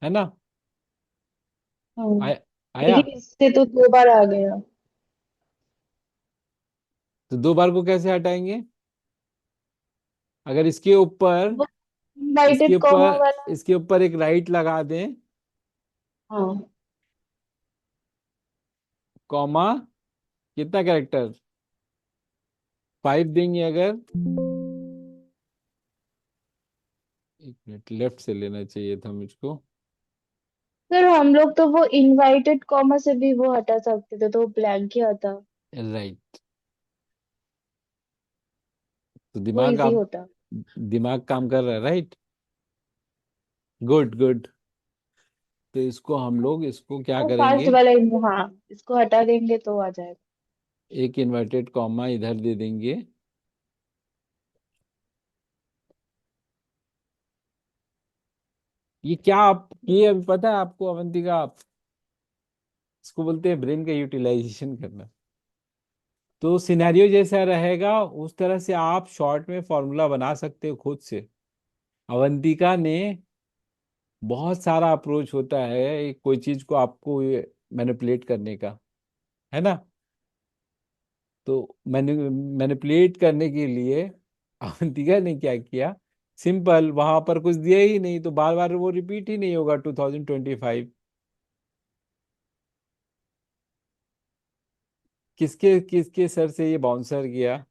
है ना, हाँ, आया, आया। लेकिन इससे तो 2 बार आ गया। तो दो बार को कैसे हटाएंगे, अगर इसके ऊपर, वो इसके इनवाइटेड कॉमा ऊपर वाला। इसके ऊपर एक राइट लगा दें, हाँ, कॉमा, कितना कैरेक्टर, 5 देंगे अगर, एक मिनट लेफ्ट से लेना चाहिए था मुझको, सर हम लोग तो वो इनवाइटेड कॉमा से भी वो हटा सकते थे, तो वो ब्लैंक ही आता, राइट, तो वो दिमाग इजी आप, होता। दिमाग काम कर रहा है, राइट, गुड गुड। तो इसको हम लोग इसको क्या वो फर्स्ट करेंगे, वाला हाँ, इसको हटा देंगे तो आ जाएगा। एक इन्वर्टेड कॉमा इधर दे देंगे, ये क्या आप ये अभी पता है आपको अवंतिका, आप इसको बोलते हैं ब्रेन का यूटिलाइजेशन करना। तो सिनेरियो जैसा रहेगा उस तरह से आप शॉर्ट में फॉर्मूला बना सकते हो खुद से। अवंतिका ने बहुत सारा अप्रोच होता है कोई चीज को आपको मैनिपुलेट करने का, है ना। तो मैनिपुलेट करने के लिए अवंतिका ने क्या किया, सिंपल, वहां पर कुछ दिया ही नहीं तो बार बार वो रिपीट ही नहीं होगा 2025। किसके किसके सर से ये बाउंसर गया,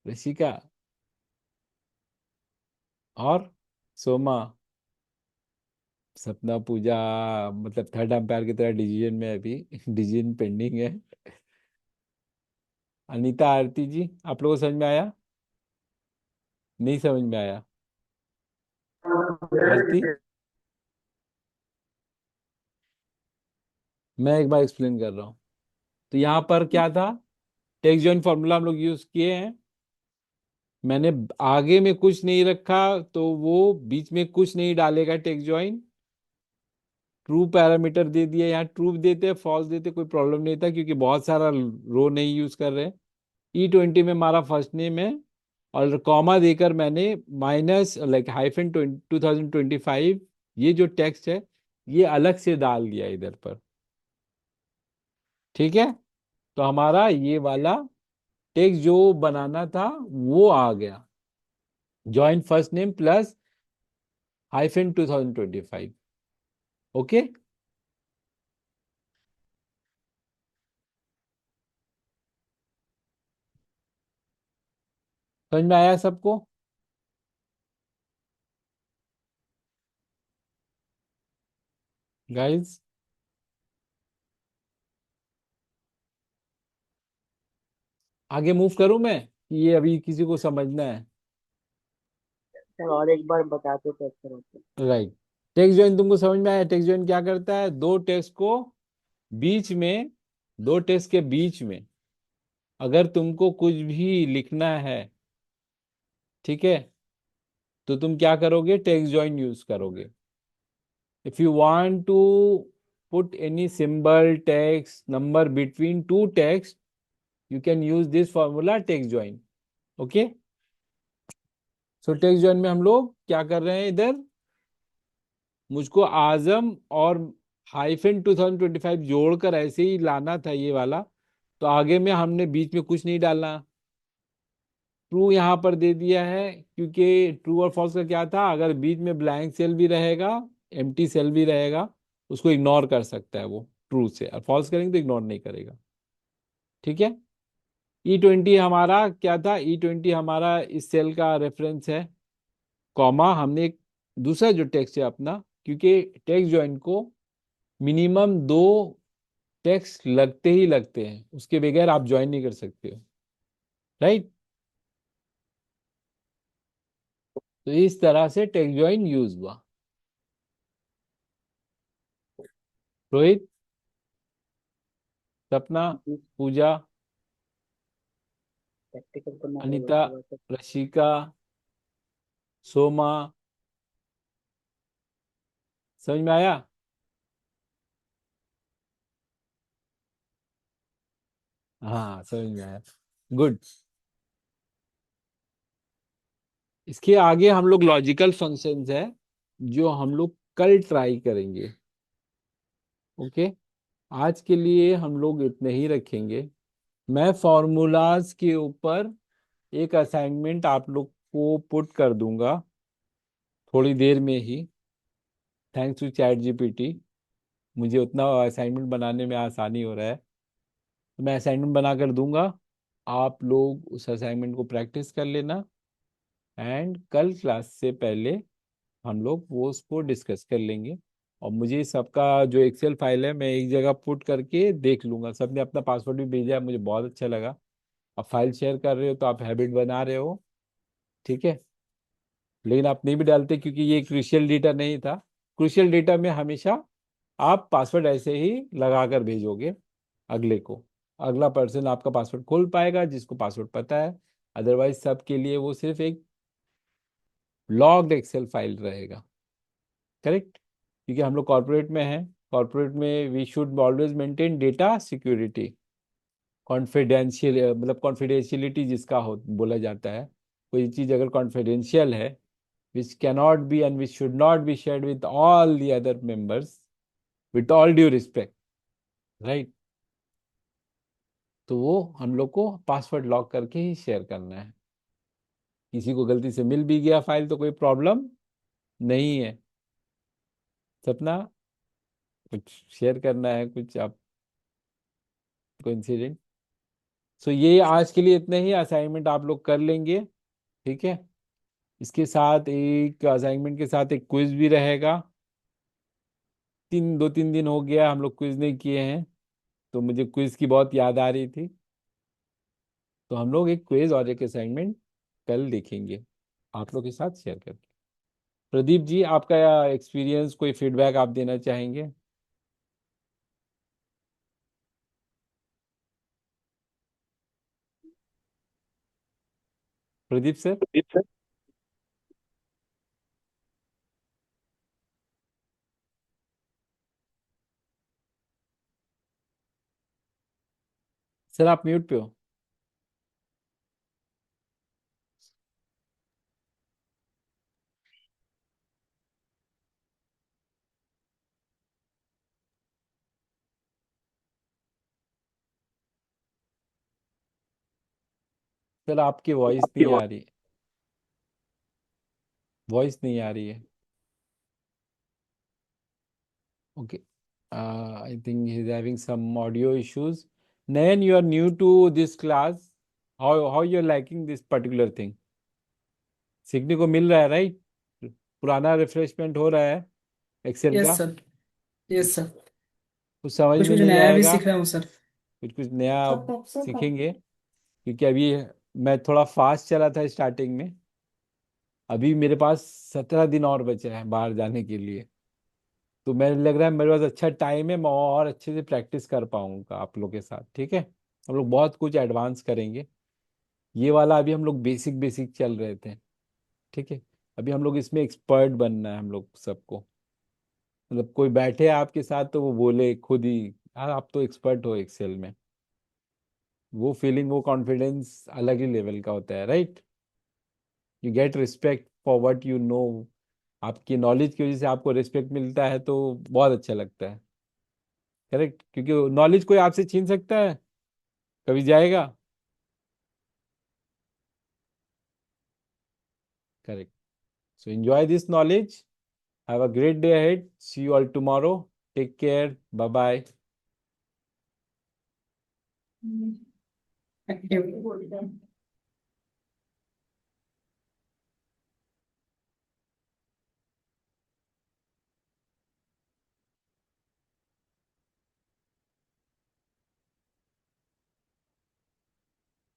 ऋषिका और सोमा, सपना, पूजा, मतलब थर्ड अंपायर की तरह डिसीजन में है अभी डिसीजन पेंडिंग है। अनीता, आरती जी, आप लोगों को समझ में आया, नहीं समझ में आया, आरती, मैं एक बार एक्सप्लेन कर रहा हूँ। तो यहाँ पर क्या था, टेक्स्ट जॉइन फॉर्मूला हम लोग यूज किए हैं, मैंने आगे में कुछ नहीं रखा तो वो बीच में कुछ नहीं डालेगा टेक्स्ट जॉइन, ट्रू पैरामीटर दे दिया, यहाँ ट्रू देते फॉल्स देते कोई प्रॉब्लम नहीं था क्योंकि बहुत सारा रो नहीं यूज कर रहे हैं, E20 में हमारा फर्स्ट नेम है और कॉमा देकर मैंने माइनस लाइक हाइफन 2025, ये जो टेक्स्ट है ये अलग से डाल दिया इधर पर। ठीक है, तो हमारा ये वाला टेक्स्ट जो बनाना था वो आ गया, join first name plus hyphen 2025। Okay, समझ में आया सबको? गाइस, आगे मूव करूं मैं कि ये अभी किसी को समझना है? सर और एक बार बताते तो अच्छा रहता। राइट, टेक्स्ट जॉइन तुमको समझ में आया? टेक्स्ट जॉइन क्या करता है, दो टेक्स्ट को बीच में, दो टेक्स्ट के बीच में अगर तुमको कुछ भी लिखना है, ठीक है, तो तुम क्या करोगे, टेक्स्ट जॉइन यूज करोगे। If you want to put any symbol text number between two text, you can use this formula text join. Okay, so text join में हम लोग क्या कर रहे हैं, इधर मुझको आजम और हाइफन 2025 जोड़कर ऐसे ही लाना था ये वाला, तो आगे में हमने बीच में कुछ नहीं डालना। ट्रू यहाँ पर दे दिया है क्योंकि ट्रू और फॉल्स का क्या था, अगर बीच में ब्लैंक सेल भी रहेगा, एम्प्टी सेल भी रहेगा, उसको इग्नोर कर सकता है वो ट्रू से, और फॉल्स करेंगे तो इग्नोर नहीं करेगा। ठीक है, E20 हमारा क्या था, E20 हमारा इस सेल का रेफरेंस है, कॉमा हमने एक दूसरा जो टेक्स्ट है अपना, क्योंकि टेक्स्ट जॉइन को मिनिमम दो टेक्स्ट लगते ही लगते हैं, उसके बगैर आप ज्वाइन नहीं कर सकते हो। राइट, तो इस तरह से टेक्स्ट जॉइन यूज हुआ। रोहित, सपना, जी, पूजा, प्रैक्टिकल करना पड़ेगा अनीता, थोड़ा सा। रशिका, सोमा, समझ में आया? हाँ, समझ में आया, गुड। इसके आगे हम लोग लॉजिकल फंक्शंस है जो हम लोग कल ट्राई करेंगे। ओके, आज के लिए हम लोग इतने ही रखेंगे। मैं फॉर्मूलाज के ऊपर एक असाइनमेंट आप लोग को पुट कर दूंगा थोड़ी देर में ही, थैंक्स टू चैट जीपीटी। मुझे उतना असाइनमेंट बनाने में आसानी हो रहा है, तो मैं असाइनमेंट बना कर दूंगा, आप लोग उस असाइनमेंट को प्रैक्टिस कर लेना, एंड कल क्लास से पहले हम लोग वो उसको डिस्कस कर लेंगे। और मुझे सबका जो एक्सेल फाइल है मैं एक जगह पुट करके देख लूंगा, सबने अपना पासवर्ड भी भेजा है, मुझे बहुत अच्छा लगा। आप फाइल शेयर कर रहे हो तो आप हैबिट बना रहे हो, ठीक है, लेकिन आप नहीं भी डालते क्योंकि ये क्रूशियल डेटा नहीं था। क्रूशियल डेटा में हमेशा आप पासवर्ड ऐसे ही लगा कर भेजोगे अगले को, अगला पर्सन आपका पासवर्ड खोल पाएगा जिसको पासवर्ड पता है, अदरवाइज सबके लिए वो सिर्फ एक लॉग्ड एक्सेल फाइल रहेगा। करेक्ट, क्योंकि हम लोग कॉर्पोरेट में हैं, कॉर्पोरेट में we should always maintain data security, confidential, मतलब कॉन्फिडेंशियलिटी जिसका हो बोला जाता है, कोई चीज़ अगर कॉन्फिडेंशियल है, which cannot be and which should not be shared with all the other members, with all due respect, right? तो वो हम लोग को पासवर्ड लॉक करके ही शेयर करना है। किसी को गलती से मिल भी गया फाइल तो कोई प्रॉब्लम नहीं है। सपना, कुछ शेयर करना है कुछ आप, कोइंसिडेंट? सो ये आज के लिए इतने ही असाइनमेंट आप लोग कर लेंगे, ठीक है। इसके साथ एक असाइनमेंट के साथ एक क्विज भी रहेगा। 2-3 दिन हो गया हम लोग क्विज नहीं किए हैं, तो मुझे क्विज की बहुत याद आ रही थी, तो हम लोग एक क्विज और एक असाइनमेंट कल देखेंगे आप लोग के साथ शेयर करके। प्रदीप जी, आपका एक्सपीरियंस, कोई फीडबैक आप देना चाहेंगे? प्रदीप सर, सर आप म्यूट पे हो। सर आपकी वॉइस नहीं आ रही, वॉइस नहीं आ रही है। Okay, I think he is having some audio issues. Nayan, you are new to this class, how you are liking this particular thing? सीखने को मिल रहा है, राइट? पुराना रिफ्रेशमेंट हो रहा है एक्सेल का? Yes sir. Yes sir. कुछ समझ कुछ में कुछ नहीं नया भी आएगा, सीख रहा हूँ सर। कुछ कुछ नया अब सीखेंगे, क्योंकि अभी मैं थोड़ा फास्ट चला था स्टार्टिंग में। अभी मेरे पास 17 दिन और बचे हैं बाहर जाने के लिए, तो मैं लग रहा है मेरे पास अच्छा टाइम है, मैं और अच्छे से प्रैक्टिस कर पाऊंगा आप लोग के साथ। ठीक है, हम लोग बहुत कुछ एडवांस करेंगे। ये वाला अभी हम लोग बेसिक बेसिक चल रहे थे, ठीक है। अभी हम लोग इसमें एक्सपर्ट बनना है हम लोग सबको। मतलब कोई बैठे आपके साथ तो वो बोले खुद ही, हाँ आप तो एक्सपर्ट हो एक्सेल में, वो फीलिंग, वो कॉन्फिडेंस अलग ही लेवल का होता है, right? You get respect for what you know. आपकी नॉलेज की वजह से आपको रिस्पेक्ट मिलता है, तो बहुत अच्छा लगता है। करेक्ट, क्योंकि नॉलेज कोई आपसे छीन सकता है? कभी जाएगा? Correct. So enjoy this knowledge. Have a great day ahead. See you all tomorrow. Take care. Bye bye. Thank you.